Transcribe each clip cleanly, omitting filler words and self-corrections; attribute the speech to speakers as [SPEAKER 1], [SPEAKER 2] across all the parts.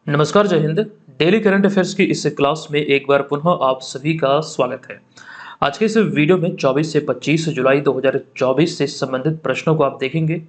[SPEAKER 1] नमस्कार, जय Hind. Daily current affairs की इस क्लास में एक बार पुनः आप सभी का स्वागत है। आज के इस वीडियो में 24 से 25 जुलाई 2024 से संबंधित प्रश्नों को आप देखेंगे,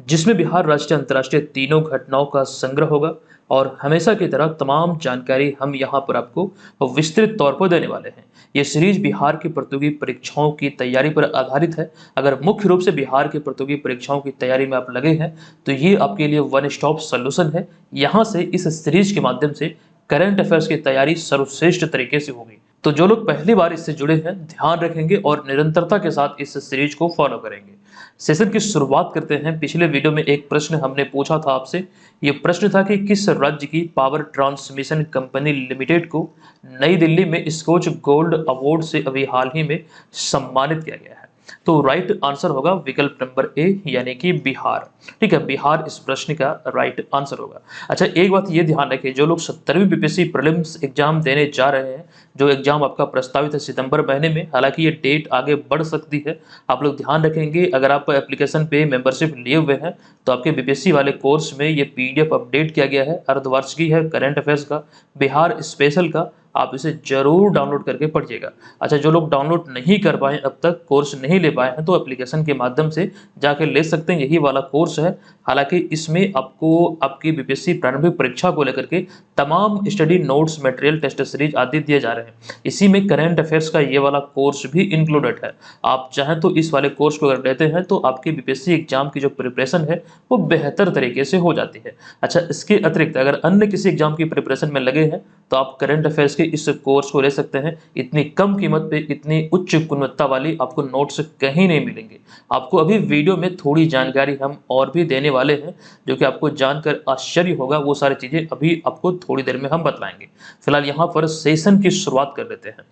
[SPEAKER 1] जिसमें बिहार राष्ट्रीय अंतर्राष्ट्रीय तीनों घटनाओं का संग्रह होगा और हमेशा की तरह तमाम जानकारी हम यहाँ पर आपको विस्तृत तौर पर देने वाले हैं। ये सीरीज बिहार की प्रतियोगी परीक्षाओं की तैयारी पर आधारित है। अगर मुख्य रूप से बिहार की प्रतियोगी परीक्षाओं की तैयारी में आप लगे हैं तो ये आपके लिए वन स्टॉप सॉल्यूशन है। यहाँ से इस सीरीज के माध्यम से करंट अफेयर्स की तैयारी सर्वश्रेष्ठ तरीके से होगी। तो जो लोग पहली बार इससे जुड़े हैं, ध्यान रखेंगे और निरंतरता के साथ इस सीरीज को फॉलो करेंगे। सेशन की शुरुआत करते हैं। पिछले वीडियो में एक प्रश्न हमने पूछा था आपसे। ये प्रश्न था कि किस राज्य की पावर ट्रांसमिशन कंपनी लिमिटेड को नई दिल्ली में स्कॉच गोल्ड अवार्ड से अभी हाल ही में सम्मानित किया गया है। तो राइट आंसर होगा विकल्प नंबर ए, यानी कि बिहार। ठीक है, बिहार इस प्रश्न का राइट आंसर होगा। अच्छा, एक बात ये ध्यान रखें, जो लोग 70वीं बीपीएससी प्रीलिम्स एग्जाम देने जा रहे हैं, जो एग्जाम आपका प्रस्तावित है सितंबर महीने में, हालांकि ये डेट आगे बढ़ सकती है। आप लोग ध्यान रखेंगे, अगर आप एप्लीकेशन पे मेंबरशिप लिए हुए हैं तो आपके बीपीएससी वाले कोर्स में ये पीडीएफ अपडेट किया गया है। अर्धवार्षिकी है करंट अफेयर्स का, बिहार स्पेशल का, आप इसे जरूर डाउनलोड करके पढ़िएगा। अच्छा, जो लोग डाउनलोड नहीं कर पाए, अब तक कोर्स नहीं ले पाए हैं, तो एप्लीकेशन के माध्यम से जाके ले सकते हैं। यही वाला कोर्स है। हालांकि इसमें आपको आपकी बीपीएससी प्रारंभिक परीक्षा को लेकर के तमाम study notes, material, test series आदि दिए जा रहे हैं। इसी में करंट अफेयर्स का ये वाला कोर्स भी इंक्लूडेड है। आप चाहें तो इस वाले कोर्स को अगर लेते हैं तो आपकी बीपीएससी एग्जाम की जो प्रिपरेशन है वो बेहतर तरीके से हो जाती है। अच्छा, इसके अतिरिक्त अगर अन्य किसी एग्जाम की प्रिपरेशन में लगे हैं तो आप करंट अफेयर्स के इस कोर्स को ले सकते हैं। इतनी कम कीमत पे इतनी उच्च गुणवत्ता वाली आपको नोट्स कहीं नहीं मिलेंगे। आपको अभी वीडियो में थोड़ी जानकारी हम और भी देने वाले हैं, जो कि आपको जानकर आश्चर्य होगा। वो सारी चीजें अभी आपको थोड़ी देर में हम बतलाएंगे। फिलहाल यहाँ पर सेशन की शुरुआत कर लेते हैं।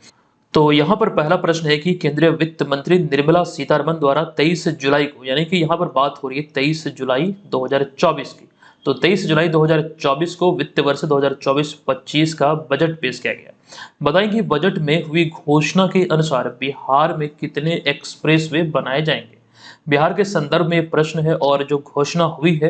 [SPEAKER 1] तो यहाँ पर पहला प्रश्न है कि केंद्रीय वित्त मंत्री निर्मला सीतारमण द्वारा 23 जुलाई को, यानी कि यहाँ पर बात हो रही है 23 जुलाई 2024 की, तो 23 जुलाई 2024 को वित्त वर्ष 2024-25 का बजट पेश किया गया। बताएं कि बजट में हुई घोषणा के अनुसार बिहार में कितने एक्सप्रेसवे बनाए जाएंगे। बिहार के संदर्भ में प्रश्न है और जो घोषणा हुई है,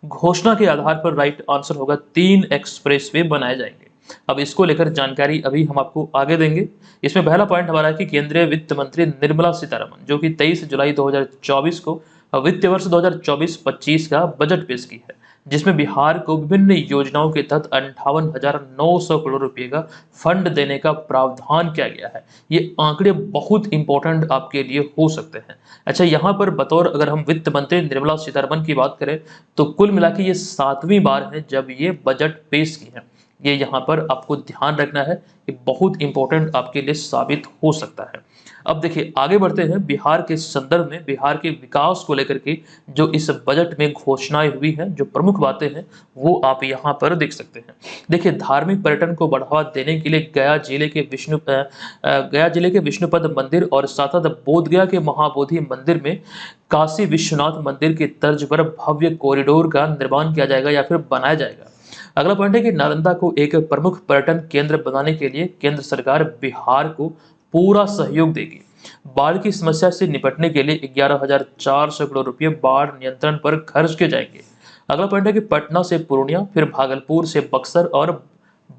[SPEAKER 1] घोषणा के आधार पर राइट आंसर होगा 3 एक्सप्रेसवे बनाए जाएंगे। अब इसको लेकर जानकारी अभी हम आपको आगे देंगे। इसमें पहला पॉइंट हमारा है कि केंद्रीय वित्त मंत्री निर्मला सीतारमण, जो कि 23 जुलाई 2024 को वित्त वर्ष 2024-25 का बजट पेश की है, जिसमें बिहार को विभिन्न योजनाओं के तहत 58,900 करोड़ रुपए का फंड देने का प्रावधान किया गया है। ये आंकड़े बहुत इंपॉर्टेंट आपके लिए हो सकते हैं। अच्छा, यहाँ पर बतौर अगर हम वित्त मंत्री निर्मला सीतारमण की बात करें तो कुल मिला के ये 7वीं बार है जब ये बजट पेश की है। ये यहाँ पर आपको ध्यान रखना है, ये बहुत इंपॉर्टेंट आपके लिए साबित हो सकता है। अब देखिए, आगे बढ़ते हैं। बिहार के संदर्भ में बिहार के विकास को लेकर के जो इस बजट में घोषणाएं हुई हैं, जो प्रमुख बातें हैं, वो आप यहाँ पर देख सकते हैं। देखिए, धार्मिक पर्यटन को बढ़ावा देने के लिए गया जिले के विष्णुपद मंदिर और साथ साथ बोधगया के महाबोधि मंदिर में काशी विश्वनाथ मंदिर की तर्ज पर भव्य कॉरिडोर का निर्माण किया जाएगा या फिर बनाया जाएगा। अगला पॉइंट है कि नालंदा को एक प्रमुख पर्यटन केंद्र बनाने के लिए केंद्र सरकार बिहार को पूरा सहयोग देगी। बाढ़ की समस्या से निपटने के लिए 11,400 करोड़ रुपए बाढ़ नियंत्रण पर खर्च किए जाएंगे। अगला पॉइंट है कि पटना से पूर्णिया, फिर भागलपुर से बक्सर और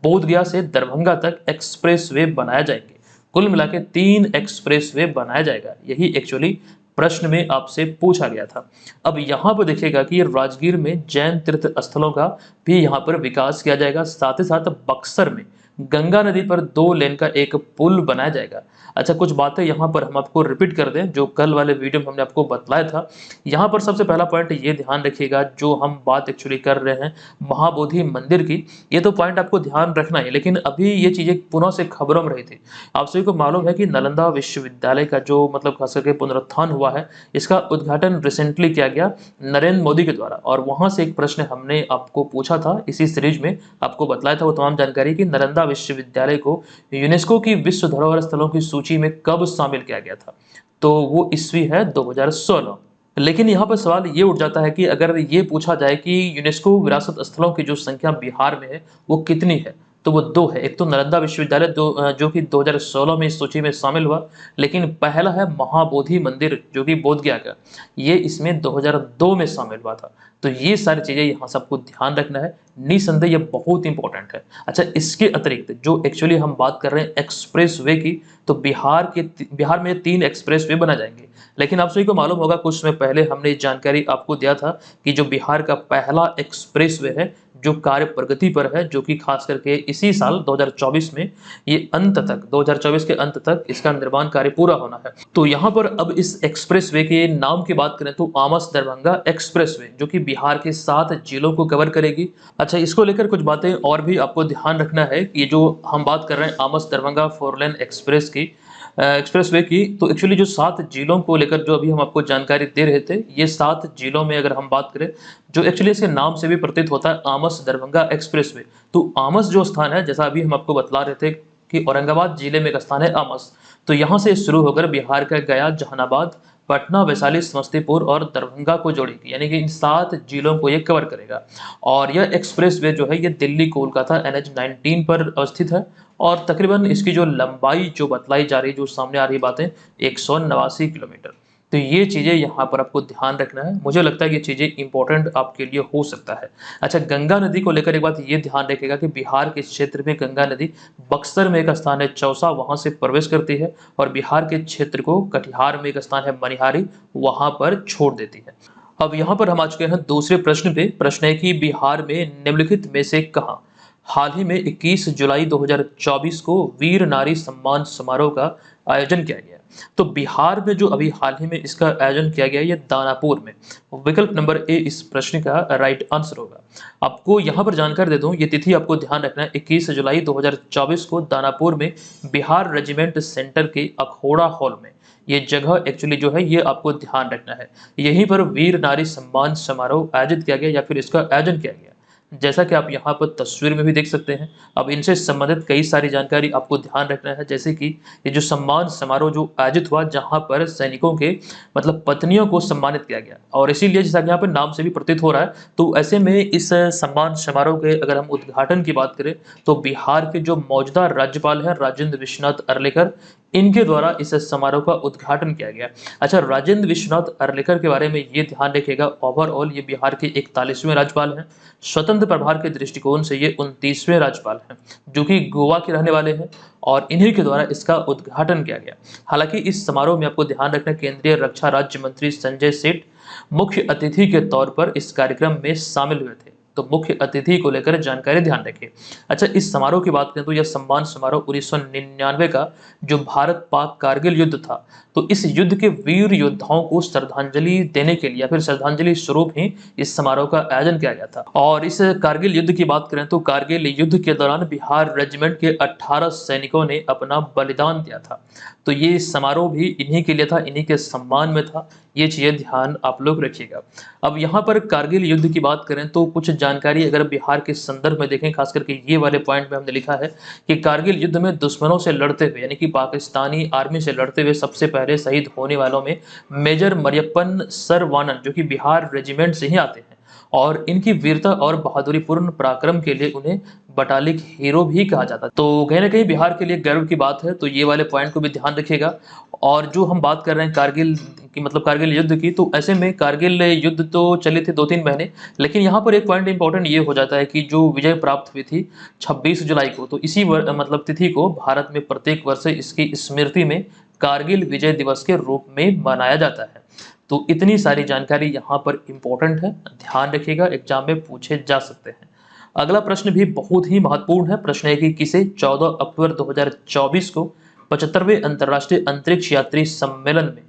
[SPEAKER 1] बोधगया से दरभंगा तक एक्सप्रेसवे बनाया जाएंगे। कुल मिला के 3 एक्सप्रेसवे बनाया जाएगा। यही एक्चुअली प्रश्न में आपसे पूछा गया था। अब यहाँ पर देखिएगा कि राजगीर में जैन तीर्थ स्थलों का भी यहाँ पर विकास किया जाएगा। साथ ही साथ बक्सर में गंगा नदी पर 2 लेन का एक पुल बनाया जाएगा। अच्छा, कुछ बातें यहाँ पर हम आपको रिपीट कर दें जो कल वाले वीडियो में हमने आपको बतलाया था। यहाँ पर सबसे पहला पॉइंट ये ध्यान रखिएगा, जो हम बात एक्चुअली कर रहे हैं महाबोधि मंदिर की, ये तो पॉइंट आपको ध्यान रखना है। लेकिन अभी ये चीजें पुनः से खबरों में रही थी। आप सभी को मालूम है कि नालंदा विश्वविद्यालय का जो मतलब खास करके पुनरुत्थान हुआ है, इसका उद्घाटन रिसेंटली किया गया नरेंद्र मोदी के द्वारा। और वहां से एक प्रश्न हमने आपको पूछा था, इसी सीरीज में आपको बतलाया था वो तमाम जानकारी कि नालंदा विश्वविद्यालय को यूनेस्को की विश्व धरोहर स्थलों की सूची में कब शामिल किया गया था, तो वो ईस्वी है 2016। लेकिन यहाँ पर सवाल ये उठ जाता है कि अगर ये पूछा जाए कि यूनेस्को विरासत स्थलों की जो संख्या बिहार में है वो कितनी है, तो वो दो है। एक तो नालंदा विश्वविद्यालय जो कि 2016 में इस सूची में शामिल हुआ, लेकिन पहला है महाबोधि मंदिर जो कि बोध गया का, ये इसमें 2002 में शामिल हुआ था। तो ये सारी चीज़ें यहाँ सबको ध्यान रखना है, निसंदेह ये बहुत इंपॉर्टेंट है। अच्छा, इसके अतिरिक्त जो एक्चुअली हम बात कर रहे हैं एक्सप्रेस वे की, तो बिहार में 3 एक्सप्रेस वे बना जाएंगे। लेकिन आप सभी को मालूम होगा कुछ समय पहले हमने ये जानकारी आपको दिया था कि जो बिहार का पहला एक्सप्रेस वे है जो कार्य प्रगति पर है, जो कि खास करके इसी साल 2024 में ये 2024 के अंत तक इसका निर्माण कार्य पूरा होना है। तो यहाँ पर अब इस एक्सप्रेसवे के नाम की बात करें तो आमस दरभंगा एक्सप्रेसवे, जो कि बिहार के 7 जिलों को कवर करेगी। अच्छा, इसको लेकर कुछ बातें और भी आपको ध्यान रखना है कि ये जो हम बात कर रहे हैं आमस दरभंगा 4 लेन एक्सप्रेसवे की, तो एक्चुअली जो 7 जिलों को लेकर जो अभी हम आपको जानकारी दे रहे थे, ये 7 जिलों में अगर हम बात करें, जो एक्चुअली इसके नाम से भी प्रतीत होता है आमस दरभंगा एक्सप्रेसवे। तो आमस जो स्थान है, जैसा अभी हम आपको बतला रहे थे कि औरंगाबाद जिले में एक स्थान है आमस, तो यहाँ से शुरू होकर बिहार का गया, जहानाबाद, पटना, वैशाली, समस्तीपुर और दरभंगा को जोड़ेगी, यानी कि इन 7 जिलों को ये कवर करेगा। और यह एक्सप्रेसवे जो है ये दिल्ली कोलकाता NH-19 पर अवस्थित है और तकरीबन इसकी जो लंबाई जो बतलाई जा रही, जो सामने आ रही बातें, 189 किलोमीटर। तो ये चीज़ें यहाँ पर आपको ध्यान रखना है। मुझे लगता है ये चीज़ें इंपॉर्टेंट आपके लिए हो सकता है। अच्छा, गंगा नदी को लेकर एक बात ये ध्यान रखेगा कि बिहार के क्षेत्र में गंगा नदी बक्सर में एक स्थान है चौसा, वहाँ से प्रवेश करती है, और बिहार के क्षेत्र को कटिहार में एक स्थान है मनिहारी, वहाँ पर छोड़ देती है। अब यहाँ पर हम आ चुके हैं दूसरे प्रश्न पे। प्रश्न है कि बिहार में निम्नलिखित में से कहाँ हाल ही में 21 जुलाई 2024 को वीर नारी सम्मान समारोह का आयोजन किया गया? तो बिहार में जो अभी हाल ही में इसका आयोजन किया गया, ये दानापुर में। विकल्प नंबर ए इस प्रश्न का राइट आंसर होगा। आपको यहाँ पर जानकारी दे दूं, ये तिथि आपको ध्यान रखना है, 21 जुलाई 2024 को दानापुर में बिहार रेजिमेंट सेंटर के अखोड़ा हॉल में, ये जगह एक्चुअली जो है ये आपको ध्यान रखना है, यहीं पर वीर नारी सम्मान समारोह आयोजित किया गया या फिर इसका आयोजन किया गया, जैसा कि आप यहाँ पर तस्वीर में भी देख सकते हैं। अब इनसे संबंधित कई सारी जानकारी आपको ध्यान रखना है, जैसे कि ये जो सम्मान समारोह जो आयोजित हुआ, जहाँ पर सैनिकों के मतलब पत्नियों को सम्मानित किया गया, और इसीलिए जैसा कि यहाँ पर नाम से भी प्रतीत हो रहा है, तो ऐसे में इस सम्मान समारोह के अगर हम उद्घाटन की बात करें तो बिहार के जो मौजूदा राज्यपाल हैं राजेंद्र विश्वनाथ अर्लेकर, इनके द्वारा इस समारोह का उद्घाटन किया गया। अच्छा, राजेंद्र विश्वनाथ अर्लेकर के बारे में ये ध्यान रखिएगा, ओवरऑल ये बिहार के 41वें राज्यपाल हैं। स्वतंत्र प्रभार के दृष्टिकोण से ये 29वें राज्यपाल हैं, जो कि गोवा के रहने वाले हैं, और इन्हीं के द्वारा इसका उद्घाटन किया गया। हालांकि इस समारोह में आपको ध्यान रखना, केंद्रीय रक्षा राज्य मंत्री संजय सेठ मुख्य अतिथि के तौर पर इस कार्यक्रम में शामिल हुए थे। तो मुख्य अतिथि को लेकर जानकारी ध्यान रखें। अच्छा, इस समारोह की बात करें तो यह सम्मान समारोह 1999 का जो भारत पाक कारगिल युद्ध था, तो इस युद्ध के वीर योद्धाओं को श्रद्धांजलि देने के लिए या फिर श्रद्धांजलि स्वरूप ही इस समारोह का आयोजन किया गया था। और इस कारगिल युद्ध की बात करें तो कारगिल युद्ध के दौरान बिहार रेजिमेंट के 18 सैनिकों ने अपना बलिदान दिया था। तो ये समारोह भी इन्हीं के लिए था, इन्हीं के सम्मान में था। ये चीज़ें ध्यान आप लोग रखिएगा। अब यहाँ पर कारगिल युद्ध की बात करें तो कुछ जानकारी अगर बिहार के संदर्भ में देखें, खास करके ये वाले पॉइंट में हमने लिखा है कि कारगिल युद्ध में दुश्मनों से लड़ते हुए, यानी कि पाकिस्तानी आर्मी से लड़ते हुए सबसे पहले शहीद होने वालों में मेजर मरियप्पन सरवानन, जो कि बिहार रेजिमेंट से ही आते हैं, और इनकी वीरता और बहादुरीपूर्ण पराक्रम के लिए उन्हें बटालिक हीरो भी कहा जाता है। तो कहीं ना कहीं बिहार के लिए गर्व की बात है, तो ये वाले पॉइंट को भी ध्यान रखिएगा। और जो हम बात कर रहे हैं कारगिल की, मतलब कारगिल युद्ध की, तो ऐसे में कारगिल युद्ध तो चले थे 2-3 महीने, लेकिन यहाँ पर एक पॉइंट इंपॉर्टेंट ये हो जाता है कि जो विजय प्राप्त हुई थी 26 जुलाई को, तो इसी मतलब तिथि को भारत में प्रत्येक वर्ष इसकी स्मृति में कारगिल विजय दिवस के रूप में मनाया जाता है। तो इतनी सारी जानकारी यहाँ पर इंपॉर्टेंट है, ध्यान रखिएगा, एग्जाम में पूछे जा सकते हैं। अगला प्रश्न भी बहुत ही महत्वपूर्ण है। प्रश्न है कि किसे 14 अक्टूबर 2024 को 75वें अंतर्राष्ट्रीय अंतरिक्ष यात्री सम्मेलन में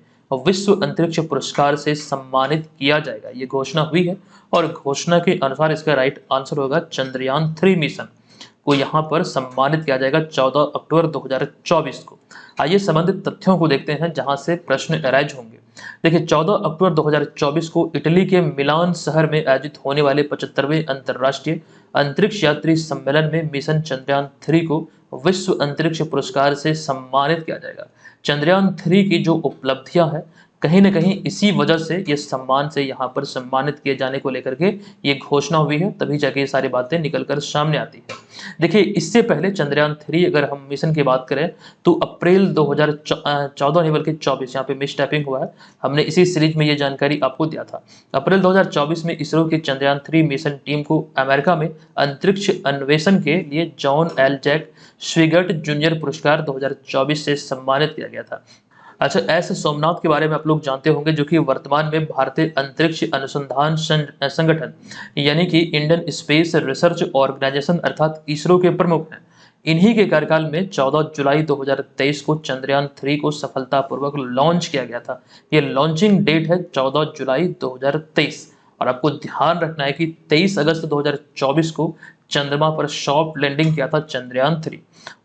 [SPEAKER 1] विश्व अंतरिक्ष पुरस्कार से सम्मानित किया जाएगा? ये घोषणा हुई है, और घोषणा के अनुसार इसका राइट आंसर होगा चंद्रयान 3 मिशन को यहाँ पर सम्मानित किया जाएगा 14 अक्टूबर 2024 को। आइए संबंधित तथ्यों को देखते हैं जहां से प्रश्न अराइज होंगे। देखिए, 14 अक्टूबर 2024 को इटली के मिलान शहर में आयोजित होने वाले 75वें अंतर्राष्ट्रीय अंतरिक्ष यात्री सम्मेलन में मिशन चंद्रयान 3 को विश्व अंतरिक्ष पुरस्कार से सम्मानित किया जाएगा। चंद्रयान 3 की जो उपलब्धियां हैं, कहीं न कहीं इसी वजह से ये सम्मान से यहाँ पर सम्मानित किए जाने को लेकर के ये घोषणा हुई है, तभी जाके ये सारी बातें निकल कर सामने आती है। देखिए, इससे पहले चंद्रयान 3 अगर हम मिशन की बात करें तो अप्रैल 2014 नहीं बल्कि 24, यहाँ पे मिसटाइपिंग हुआ है। हमने इसी सीरीज में ये जानकारी आपको दिया था। अप्रैल 2024 में इसरो की चंद्रयान 3 मिशन टीम को अमेरिका में अंतरिक्ष अन्वेषण के लिए जॉन एल जैक स्विगर्ट जूनियर पुरस्कार 2024 से सम्मानित किया गया था। अच्छा, एस सोमनाथ के बारे में आप लोग जानते होंगे, जो कि वर्तमान में भारतीय अंतरिक्ष अनुसंधान संगठन यानी कि इंडियन स्पेस रिसर्च ऑर्गेनाइजेशन अर्थात इसरो के प्रमुख हैं। इन्हीं के कार्यकाल में 14 जुलाई 2023 को चंद्रयान 3 को सफलतापूर्वक लॉन्च किया गया था। ये लॉन्चिंग डेट है 14 जुलाई 2023 और आपको ध्यान रखना है कि 23 अगस्त 2024 को चंद्रमा पर सॉफ्ट लैंडिंग किया था चंद्रयान 3।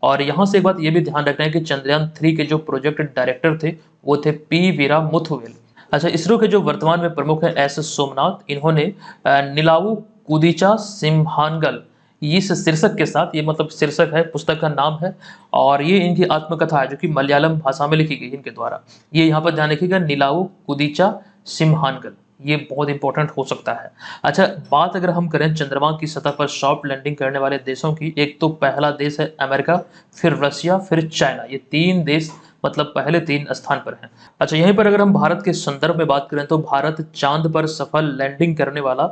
[SPEAKER 1] और यहाँ से एक बात ये भी ध्यान रखना है कि चंद्रयान 3 के जो प्रोजेक्ट डायरेक्टर थे वो थे पी वीरा मुथुवेल। अच्छा, इसरो के जो वर्तमान में प्रमुख हैं एस सोमनाथ, इन्होंने निलावु कुदिचा सिम्हानगल इस शीर्षक के साथ, ये मतलब शीर्षक है, पुस्तक का नाम है और ये इनकी आत्मकथा है जो कि मलयालम भाषा में लिखी गई इनके द्वारा। ये यहाँ पर ध्यान रखिएगा, निलावु कुदिचा सिम्हानगल, ये बहुत इंपॉर्टेंट हो सकता है। अच्छा, बात अगर हम करें चंद्रमा की सतह पर सॉफ्ट लैंडिंग करने वाले देशों की, एक तो पहला देश है अमेरिका, फिर रशिया, फिर चाइना। ये 3 देश मतलब पहले 3 स्थान पर हैं। अच्छा, यहीं पर अगर हम भारत के संदर्भ में बात करें तो भारत चांद पर सफल लैंडिंग करने वाला,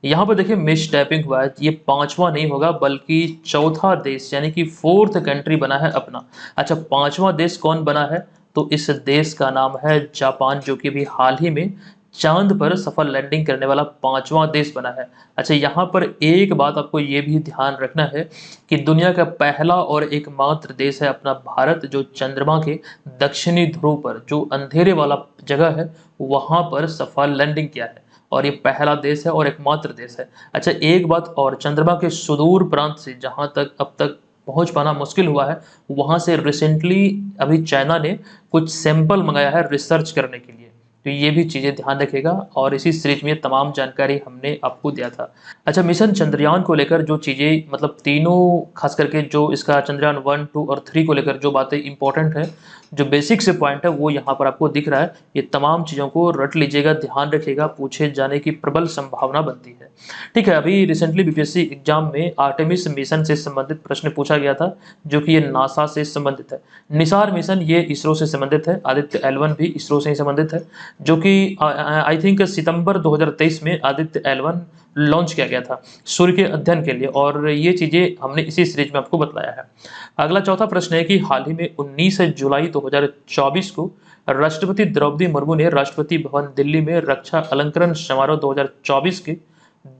[SPEAKER 1] यहाँ पर देखिए मिस टैपिंग हुआ है, ये 5वां नहीं होगा बल्कि चौथा देश यानी कि 4th कंट्री बना है अपना। अच्छा, 5वां देश कौन बना है? तो इस देश का नाम है जापान, जो कि अभी हाल ही में चांद पर सफल लैंडिंग करने वाला 5वां देश बना है। अच्छा, यहाँ पर एक बात आपको ये भी ध्यान रखना है कि दुनिया का पहला और एकमात्र देश है अपना भारत, जो चंद्रमा के दक्षिणी ध्रुव पर जो अंधेरे वाला जगह है वहां पर सफल लैंडिंग किया है और ये पहला देश है और एकमात्र देश है। अच्छा, एक बात और, चंद्रमा के सुदूर प्रांत से जहां तक अब तक पहुंच पाना मुश्किल हुआ है, वहां से रिसेंटली अभी चाइना ने कुछ सैंपल मंगाया है रिसर्च करने के लिए। तो ये भी चीजें ध्यान रखेगा और इसी सीरीज में तमाम जानकारी हमने आपको दिया था। अच्छा, मिशन चंद्रयान को लेकर जो चीजें मतलब तीनों, खास करके जो इसका चंद्रयान 1, 2 और 3 को लेकर जो बातें इंपॉर्टेंट है, जो बेसिक से पॉइंट है वो यहाँ पर आपको दिख रहा है। ये तमाम चीज़ों को रट लीजिएगा, ध्यान रखिएगा, पूछे जाने की प्रबल संभावना बनती है। ठीक है, अभी रिसेंटली बीपीएससी एग्जाम में आर्टेमिस मिशन से संबंधित प्रश्न पूछा गया था, जो कि ये नासा से संबंधित है। निसार मिशन ये इसरो से संबंधित है। आदित्य L1 भी इसरो से ही संबंधित है, जो कि आई थिंक सितंबर 2023 में आदित्य L1 लॉन्च किया गया था सूर्य के अध्ययन के लिए, और ये चीजें हमने इसी सीरीज में आपको बताया है। अगला चौथा प्रश्न है कि हाल ही में 19 जुलाई 2024 को राष्ट्रपति द्रौपदी मुर्मू ने राष्ट्रपति भवन दिल्ली में रक्षा अलंकरण समारोह 2024 के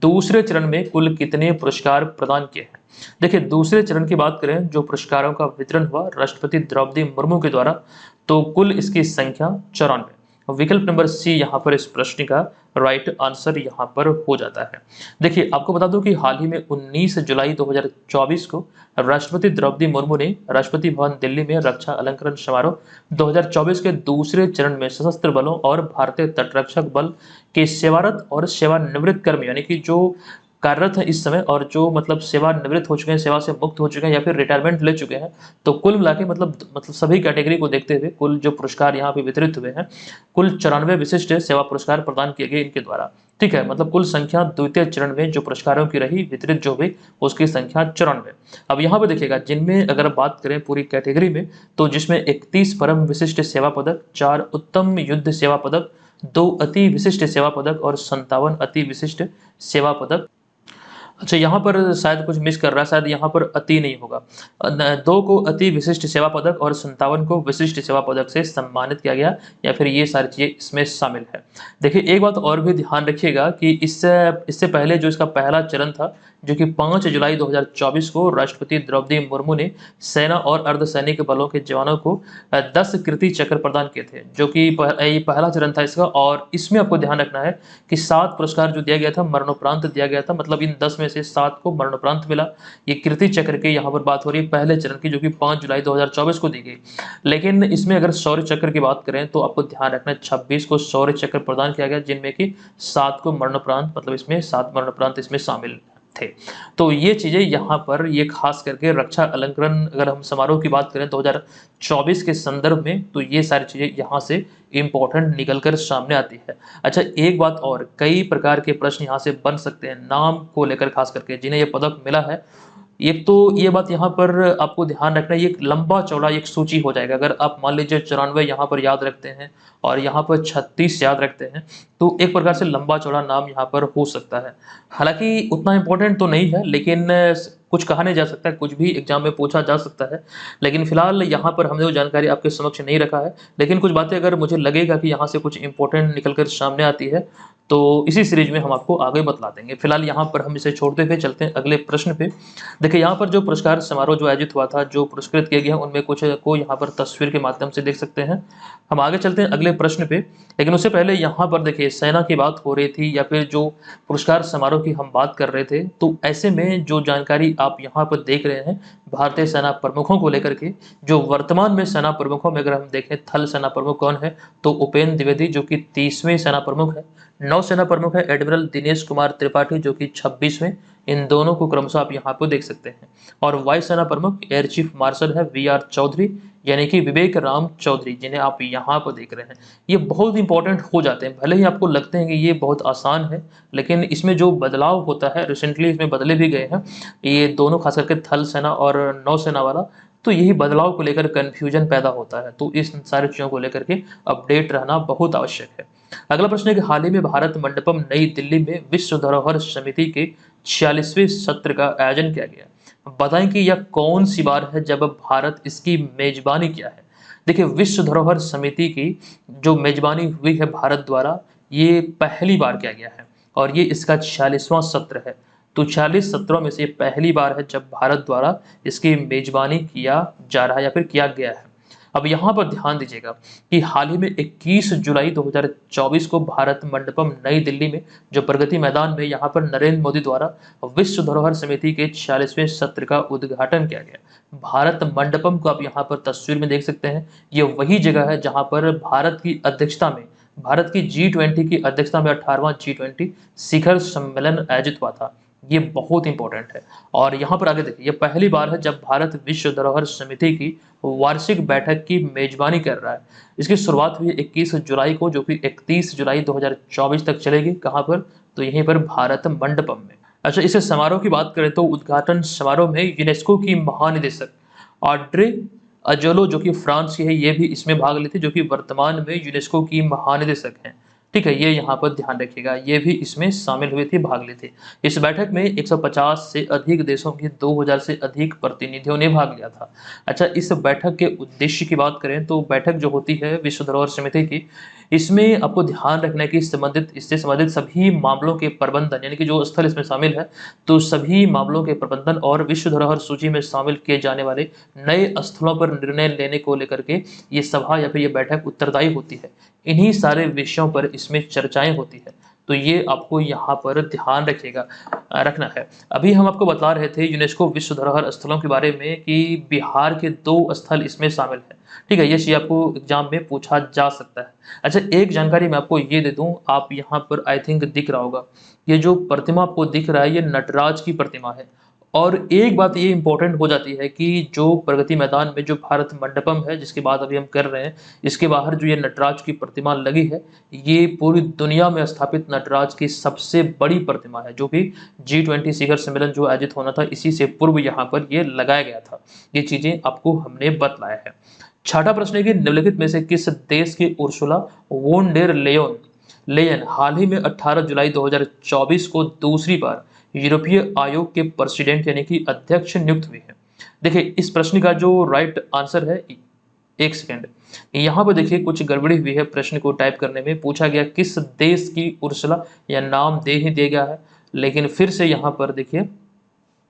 [SPEAKER 1] दूसरे चरण में कुल कितने पुरस्कार प्रदान किए हैं? देखिए, दूसरे चरण की बात करें, जो पुरस्कारों का वितरण हुआ राष्ट्रपति द्रौपदी मुर्मू के द्वारा, तो कुल इसकी संख्या 94। विकल्प नंबर सी यहाँ पर इस प्रश्न का राइट आंसर यहाँ पर हो जाता है। देखिए, आपको बता दूं कि हाल ही में 19 जुलाई 2024 को राष्ट्रपति द्रौपदी मुर्मू ने राष्ट्रपति भवन दिल्ली में रक्षा अलंकरण समारोह 2024 के दूसरे चरण में सशस्त्र बलों और भारतीय तटरक्षक बल के सेवारत और सेवानिवृत्त कर्मी, यानी कि जो कार्यरत है इस समय और जो मतलब सेवानिवृत्त हो चुके हैं, सेवा से मुक्त हो चुके हैं या फिर रिटायरमेंट ले चुके हैं, तो कुल मिला के मतलब सभी कैटेगरी को देखते हुए कुल जो पुरस्कार यहाँ पे वितरित हुए हैं, कुल 94 विशिष्ट सेवा पुरस्कार प्रदान किए गए इनके द्वारा। ठीक है, मतलब कुल संख्या द्वितीय चरण में जो पुरस्कारों की रही वितरित जो हुई, उसकी संख्या 94। अब यहाँ पे देखिएगा, जिनमें अगर बात करें पूरी कैटेगरी में, तो जिसमें 31 परम विशिष्ट सेवा पदक, 4 उत्तम युद्ध सेवा पदक, 2 अति विशिष्ट सेवा पदक और 57 अति विशिष्ट सेवा पदक। अच्छा, यहाँ पर शायद कुछ मिस कर रहा है, शायद यहाँ पर अति नहीं होगा। 2 को अति विशिष्ट सेवा पदक और 57 को विशिष्ट सेवा पदक से सम्मानित किया गया, या फिर ये सारी चीजें इसमें शामिल है। देखिए, एक बात और भी ध्यान रखिएगा कि इससे पहले जो इसका पहला चरण था, जो कि 5 जुलाई 2024 को राष्ट्रपति द्रौपदी मुर्मू ने सेना और अर्धसैनिक बलों के जवानों को 10 कीर्ति चक्र प्रदान किए थे, जो कि पहला चरण था इसका। और इसमें आपको ध्यान रखना है कि 7 पुरस्कार जो दिया गया था मरणोपरांत दिया गया था, मतलब इन 10 में से 7 को मरणोपरांत मिला। ये कीर्ति चक्र की यहाँ पर बात हो रही है पहले चरण की, जो कि 5 जुलाई 2024 को दी गई। लेकिन इसमें अगर शौर्य चक्र की बात करें तो आपको ध्यान रखना है 26 को शौर्य चक्र प्रदान किया गया, जिनमें कि 7 को मरणोपरांत, मतलब इसमें 7 मरणोपरांत इसमें शामिल। थे। तो ये चीज़ें यहाँ पर ये खास करके रक्षा अलंकरण अगर हम समारोह की बात करें 2024 के संदर्भ में, तो ये सारी चीज़ें यहाँ से इम्पोर्टेंट निकल कर सामने आती है। अच्छा, एक बात और, कई प्रकार के प्रश्न यहाँ से बन सकते हैं नाम को लेकर, खास करके जिन्हें ये पदक मिला है। एक तो ये बात यहाँ पर आपको ध्यान रखना है, ये एक लंबा-चौड़ा एक सूची हो जाएगा। अगर आप मान लीजिए 94 यहाँ पर याद रखते हैं और यहाँ पर 36 याद रखते हैं, तो एक प्रकार से लंबा-चौड़ा नाम यहाँ पर हो सकता है। हालाँकि उतना इम्पोर्टेंट तो नहीं है, लेकिन कुछ कहा नहीं जा सकता है, कुछ भी एग्ज़ाम में पूछा जा सकता है। लेकिन फिलहाल यहाँ पर हमने वो जानकारी आपके समक्ष नहीं रखा है, लेकिन कुछ बातें अगर मुझे लगेगा कि यहाँ से कुछ इम्पोर्टेंट निकल कर सामने आती है, तो इसी सीरीज़ में हम आपको आगे बतला देंगे। फिलहाल यहाँ पर हम इसे छोड़ते हुए चलते हैं अगले प्रश्न पे। देखिए, यहाँ पर जो पुरस्कार समारोह जो आयोजित हुआ था, जो पुरस्कृत किए गए हैं, उनमें कुछ को यहाँ पर तस्वीर के माध्यम से देख सकते हैं। हम आगे चलते हैं अगले प्रश्न पे, लेकिन उससे पहले यहाँ पर देखिए सेना की बात हो रही थी या फिर जो पुरस्कार समारोह की हम बात कर रहे थे, तो ऐसे में जो जानकारी आप यहाँ पर देख रहे हैं भारतीय सेना प्रमुखों को लेकर के, जो वर्तमान में सेना प्रमुखों में अगर हम देखें, थल सेना प्रमुख कौन है, तो उपेंद्र द्विवेदी जो कि 30वें सेना प्रमुख है। नौसेना प्रमुख है एडमिरल दिनेश कुमार त्रिपाठी जो कि 26वें। इन दोनों को क्रमशः आप यहाँ पर देख सकते हैं। और वायुसेना प्रमुख एयर चीफ मार्शल है वी आर चौधरी, यानी कि विवेक राम चौधरी, जिन्हें आप यहाँ पर देख रहे हैं। ये बहुत इंपॉर्टेंट हो जाते हैं, भले ही आपको लगते हैं कि ये बहुत आसान है, लेकिन इसमें जो बदलाव होता है, रिसेंटली इसमें बदले भी गए हैं ये दोनों, खास करके थल सेना और नौसेना वाला। तो यही बदलाव को लेकर कन्फ्यूजन पैदा होता है, तो इस सारी चीज़ों को लेकर के अपडेट रहना बहुत आवश्यक है। अगला प्रश्न है कि हाल ही में भारत मंडपम नई दिल्ली में विश्व धरोहर समिति के 46वें सत्र का आयोजन किया गया। बताएं कि यह कौन सी बार है जब भारत इसकी मेजबानी किया है। देखिए, विश्व धरोहर समिति की जो मेजबानी हुई है भारत द्वारा, ये पहली बार किया गया है और ये इसका 46वां सत्र है। तो 46 सत्रों में से पहली बार है जब भारत द्वारा इसकी मेजबानी किया जा रहा है या फिर किया गया है। अब यहाँ पर ध्यान दीजिएगा कि हाल ही में 21 जुलाई 2024 को भारत मंडपम नई दिल्ली में जो प्रगति मैदान में यहाँ पर नरेंद्र मोदी द्वारा विश्व धरोहर समिति के 46वें सत्र का उद्घाटन किया गया। भारत मंडपम को आप यहाँ पर तस्वीर में देख सकते हैं। ये वही जगह है जहाँ पर भारत की अध्यक्षता में, भारत की G20 की अध्यक्षता में 18वां G20 शिखर सम्मेलन आयोजित हुआ था। ये बहुत इंपॉर्टेंट है। और यहाँ पर आगे देखिए, ये पहली बार है जब भारत विश्व धरोहर समिति की वार्षिक बैठक की मेजबानी कर रहा है। इसकी शुरुआत हुई 21 जुलाई को, जो कि 31 जुलाई 2024 तक चलेगी। कहाँ पर? तो यहीं पर भारत मंडपम में। अच्छा, इस समारोह की बात करें तो उद्घाटन समारोह में यूनेस्को की महानिदेशक ऑड्रे अजोलो जो कि फ्रांस की है, ये भी इसमें भाग लेती, जो कि वर्तमान में यूनेस्को की महानिदेशक हैं। ठीक है, ये यहाँ पर ध्यान रखिएगा, ये भी इसमें शामिल हुए थे, भाग लेते। इस बैठक में 150 से अधिक देशों के 2000 से अधिक प्रतिनिधियों ने भाग लिया था। अच्छा, इस बैठक के उद्देश्य की बात करें तो बैठक जो होती है विश्व धरोहर समिति की, इसमें आपको ध्यान रखना है कि इससे संबंधित सभी मामलों के प्रबंधन, यानी कि जो स्थल इसमें शामिल है, तो सभी मामलों के प्रबंधन और विश्व धरोहर सूची में शामिल किए जाने वाले नए स्थलों पर निर्णय लेने को लेकर के ये सभा या फिर ये बैठक उत्तरदायी होती है। इन्हीं सारे विषयों पर इसमें चर्चाएं होती है, तो ये आपको यहाँ पर ध्यान रखना है। अभी हम आपको बता रहे थे यूनेस्को विश्व धरोहर स्थलों के बारे में कि बिहार के 2 स्थल इसमें शामिल है। ठीक है, ये चीज़ आपको एग्जाम में पूछा जा सकता है। अच्छा, एक जानकारी मैं आपको ये दे दूं, आप यहाँ पर आई थिंक दिख रहा होगा, ये जो प्रतिमा आपको दिख रहा है, ये नटराज की प्रतिमा है। और एक बात ये इंपॉर्टेंट हो जाती है कि जो प्रगति मैदान में जो भारत मंडपम है, जिसकी बात अभी हम कर रहे हैं, इसके बाहर जो ये नटराज की प्रतिमा लगी है, ये पूरी दुनिया में स्थापित नटराज की सबसे बड़ी प्रतिमा है, जो कि G20 शिखर सम्मेलन जो आयोजित होना था, इसी से पूर्व यहाँ पर ये लगाया गया था। ये चीजें आपको हमने बतलाया है। छठा प्रश्न है कि निम्नलिखित में से किस देश की उर्सुला वोन डेर लेयन हाल ही में 18 जुलाई 2024 को दूसरी बार यूरोपीय आयोग के प्रेसिडेंट यानी कि अध्यक्ष नियुक्त हुई है। देखिए, इस प्रश्न का जो राइट आंसर है, एक सेकेंड, यहाँ पर देखिए कुछ गड़बड़ी हुई है। प्रश्न को टाइप करने में पूछा गया किस देश की उर्सुला, या नाम दे ही दिया गया है, लेकिन फिर से यहाँ पर देखिए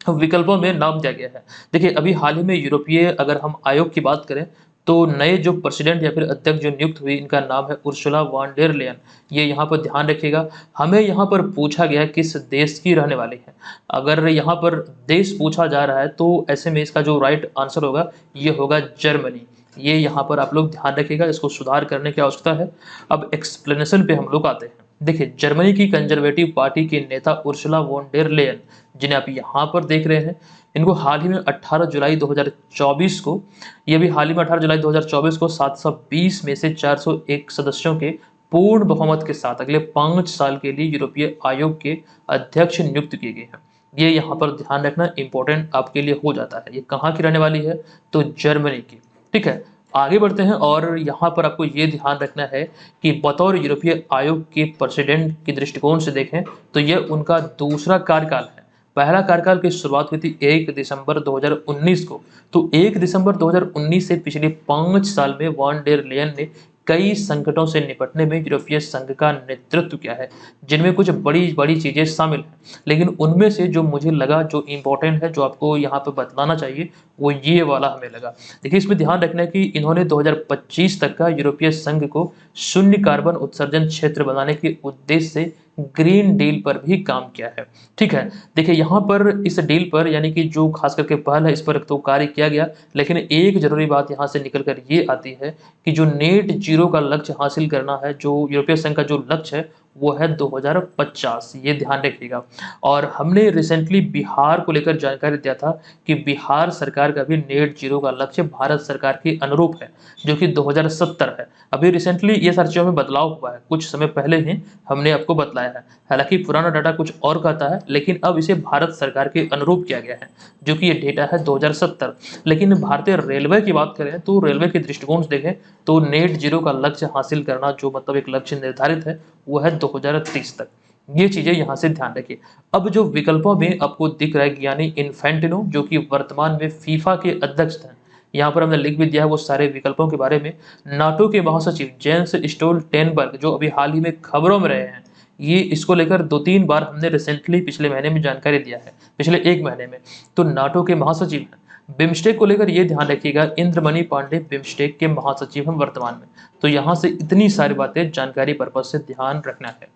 [SPEAKER 1] विकल्पों में नाम दिया गया है। देखिए, अभी हाल ही में यूरोपीय अगर हम आयोग की बात करें तो नए जो प्रेसिडेंट या फिर अध्यक्ष जो नियुक्त हुई, इनका नाम है उर्सुला वॉन डेर लेयन। ये यहाँ पर ध्यान रखिएगा, हमें यहाँ पर पूछा गया किस देश की रहने वाली है। अगर यहाँ पर देश पूछा जा रहा है तो ऐसे में इसका जो राइट आंसर होगा ये होगा जर्मनी। ये यहाँ पर आप लोग ध्यान रखिएगा, इसको सुधार करने की आवश्यकता है। अब एक्सप्लेनेशन पे हम लोग आते हैं। देखिए, जर्मनी की कंजर्वेटिव पार्टी के नेता उर्सुला वॉन डेर लेयन, जिन्हें आप यहाँ पर देख रहे हैं, इनको हाल ही में 18 जुलाई 2024 को, ये भी हाल ही में 18 जुलाई 2024 को 720 में से 401 सदस्यों के पूर्ण बहुमत के साथ अगले 5 साल के लिए यूरोपीय आयोग के अध्यक्ष नियुक्त किए गए हैं। ये यहाँ पर ध्यान रखना इंपॉर्टेंट आपके लिए हो जाता है। ये कहाँ की रहने वाली है? तो जर्मनी की। ठीक है, आगे बढ़ते हैं और यहाँ पर आपको ये ध्यान रखना है कि बतौर यूरोपीय आयोग के प्रेसिडेंट के दृष्टिकोण से देखें तो यह उनका दूसरा कार्यकाल है। पहला कार्यकाल की शुरुआत हुई थी 1 दिसंबर 2019 को। तो 1 दिसंबर 2019 से पिछले 5 साल में वॉन डेर लेयन ने कई संकटों से निपटने में यूरोपीय संघ का नेतृत्व किया है, जिनमें कुछ बड़ी बड़ी चीजें शामिल हैं। लेकिन उनमें से जो मुझे लगा जो इम्पोर्टेंट है, जो आपको यहाँ पे बतलाना चाहिए, वो ये वाला हमें लगा। देखिए, इसमें ध्यान रखना है कि इन्होंने 2025 तक का यूरोपीय संघ को शून्य कार्बन उत्सर्जन क्षेत्र बनाने के उद्देश्य से ग्रीन डील पर भी काम किया है। ठीक है, देखिए यहाँ पर इस डील पर, यानी कि जो खास करके पहल है, इस पर तो कार्य किया गया, लेकिन एक जरूरी बात यहाँ से निकल कर ये आती है कि जो नेट जीरो का लक्ष्य हासिल करना है, जो यूरोपीय संघ का जो लक्ष्य है, वो है 2050। ये ध्यान रखिएगा। और हमने रिसेंटली बिहार को लेकर जानकारी दिया था कि बिहार सरकार का भी नेट जीरो का लक्ष्य भारत सरकार के अनुरूप है, जो कि 2070 है। अभी रिसेंटली ये सारी चीजों में बदलाव हुआ है, कुछ समय पहले ही हमने आपको बतलाया है। हालांकि पुराना डाटा कुछ और कहता है, लेकिन अब इसे भारत सरकार के अनुरूप किया गया है, जो कि ये डेटा है 2070। लेकिन भारतीय रेलवे की बात करें तो रेलवे के दृष्टिकोण से देखें तो नेट जीरो का लक्ष्य हासिल करना, जो मतलब एक लक्ष्य निर्धारित है, वो है 2030 तक। ये चीजें यहाँ से ध्यान रखिए। अब जो विकल्पों में आपको दिख रहा है, यानी इन्फेंटिनो, जो कि वर्तमान में फीफा के अध्यक्ष हैं, यहाँ पर हमने लिख भी दिया है वो सारे विकल्पों के बारे में। नाटो के महासचिव जेंस स्टोल्टेनबर्ग, जो अभी हाल ही में खबरों में रहे हैं, ये इसको लेकर 2-3 बार हमने रिसेंटली पिछले महीने में जानकारी दिया है, पिछले 1 महीने में। तो नाटो के महासचिव हैं। बिम्स्टेक को लेकर ये ध्यान रखिएगा, इंद्रमणि पांडे बिम्स्टेक के महासचिव हैं वर्तमान में। तो यहाँ से इतनी सारी बातें जानकारी पर्पज से ध्यान रखना है।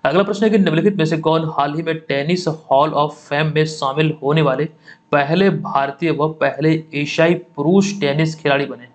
[SPEAKER 1] अगला प्रश्न है कि निम्नलिखित में से कौन हाल ही में टेनिस हॉल ऑफ फेम में शामिल होने वाले पहले भारतीय व पहले एशियाई पुरुष टेनिस खिलाड़ी बने हैं?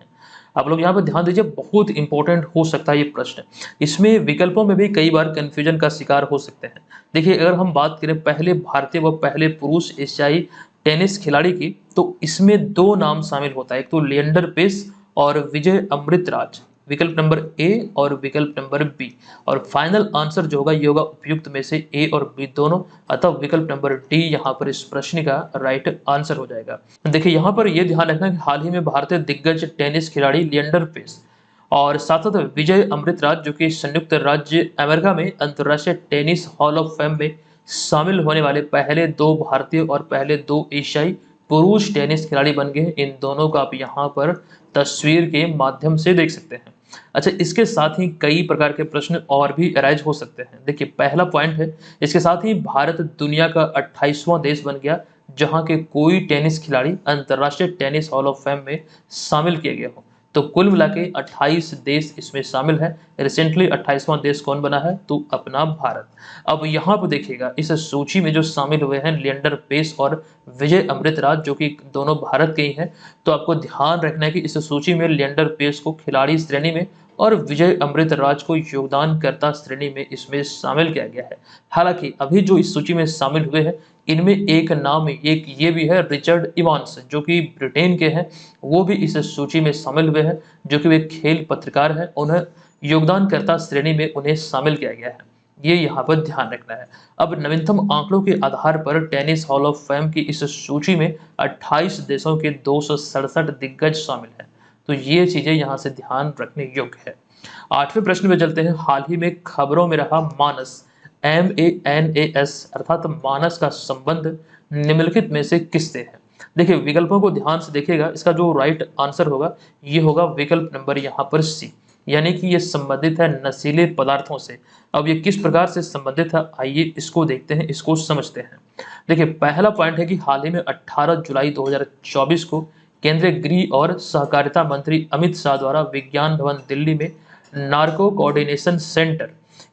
[SPEAKER 1] आप लोग यहाँ पर ध्यान दीजिए, बहुत इंपॉर्टेंट हो सकता है ये प्रश्न। इसमें विकल्पों में भी कई बार कंफ्यूजन का शिकार हो सकते हैं। देखिए, अगर हम बात करें पहले भारतीय व पहले पुरुष एशियाई टेनिस खिलाड़ी की, तो इसमें 2 नाम शामिल होता है, एक तो लिएंडर पेस और विजय अमृतराज। विकल्प नंबर ए और विकल्प नंबर बी। और फाइनल आंसर जो होगा ये होगा उपयुक्त में से ए और बी दोनों, अतः विकल्प नंबर डी यहाँ पर इस प्रश्न का राइट आंसर हो जाएगा। देखिए, यहाँ पर यह ध्यान रखना कि हाल ही में भारतीय दिग्गज टेनिस खिलाड़ी लिएंडर पेस और साथ साथ विजय अमृतराज, जो कि संयुक्त राज्य अमेरिका में अंतर्राष्ट्रीय टेनिस हॉल ऑफ फेम में शामिल होने वाले पहले 2 भारतीय और पहले 2 एशियाई पुरुष टेनिस खिलाड़ी बन गए। इन दोनों का आप यहाँ पर तस्वीर के माध्यम से देख सकते हैं। अच्छा, इसके साथ ही कई प्रकार के प्रश्न और भी अराइज हो सकते हैं। देखिए, पहला पॉइंट है, इसके साथ ही भारत दुनिया का 28वां देश बन गया जहां के कोई टेनिस खिलाड़ी अंतर्राष्ट्रीय टेनिस हॉल ऑफ फेम में शामिल किए गए हो। तो कुल मिला के 28 देश इसमें शामिल है। रिसेंटली 28वां देश कौन बना है? तो अपना भारत। अब यहाँ पर देखिएगा, इस सूची में जो शामिल हुए हैं लिएंडर पेस और विजय अमृतराज, जो कि दोनों भारत के ही हैं। तो आपको ध्यान रखना है कि इस सूची में लिएंडर पेस को खिलाड़ी श्रेणी में और विजय अमृतराज को योगदानकर्ता श्रेणी में इसमें शामिल किया गया है। हालांकि अभी जो इस सूची में शामिल हुए हैं, इनमें एक नाम एक ये भी है, रिचर्ड इवांस, जो कि ब्रिटेन के हैं, वो भी इस सूची में शामिल हुए हैं, जो कि वे खेल पत्रकार हैं। उन्हें योगदानकर्ता श्रेणी में उन्हें शामिल किया गया है। ये यहाँ पर ध्यान रखना है। अब नवीनतम आंकड़ों के आधार पर टेनिस हॉल ऑफ फेम की इस सूची में 28 देशों के 267 दिग्गज शामिल हैं। तो ये चीजें यहाँ से ध्यान रखने योग्य है। 8वें प्रश्न में चलते हैं। हाल ही में खबरों में रहा मानस, MANAS अर्थात मानस का संबंध निम्नलिखित में से किससे है? देखिए, विकल्पों को ध्यान से देखिएगा, इसका जो राइट आंसर होगा ये होगा विकल्प नंबर यहाँ पर सी, यानी कि ये संबंधित है नशीले पदार्थों से। अब ये किस प्रकार से संबंधित है, आइए इसको देखते हैं, इसको समझते हैं। देखिए, पहला पॉइंट है कि हाल ही में 18 जुलाई 2024 को केंद्रीय गृह और सहकारिता मंत्री अमित शाह द्वारा विज्ञान भवन दिल्ली में नार्को कोऑर्डिनेशन सेंटर